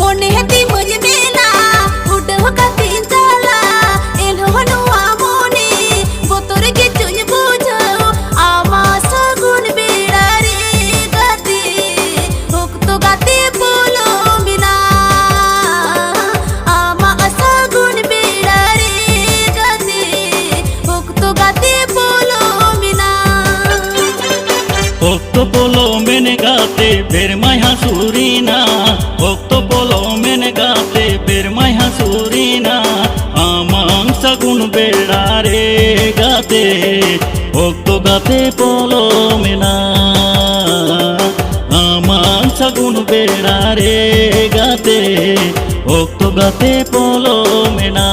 मोने हती मुझ मेला उड़व कती जाला एलो हनुआ मोने बोतोर के चुन बुझो आमा सगुन बेड़ा रे गाते तो गाते बोलो बिना आमा सगुन बेड़ा रे गाते तो गाते बोलो बिना भक्त बोलो मेने गाते बेर माय हासुरीना भक्त बोलो मेने गाते बेर माय हासुरीना आमां सगुन बेड़ा रे गाते भक्त गाते बोलो मेना आमां सगुन बेड़ा रे गाते भक्त गाते बोलो मेना।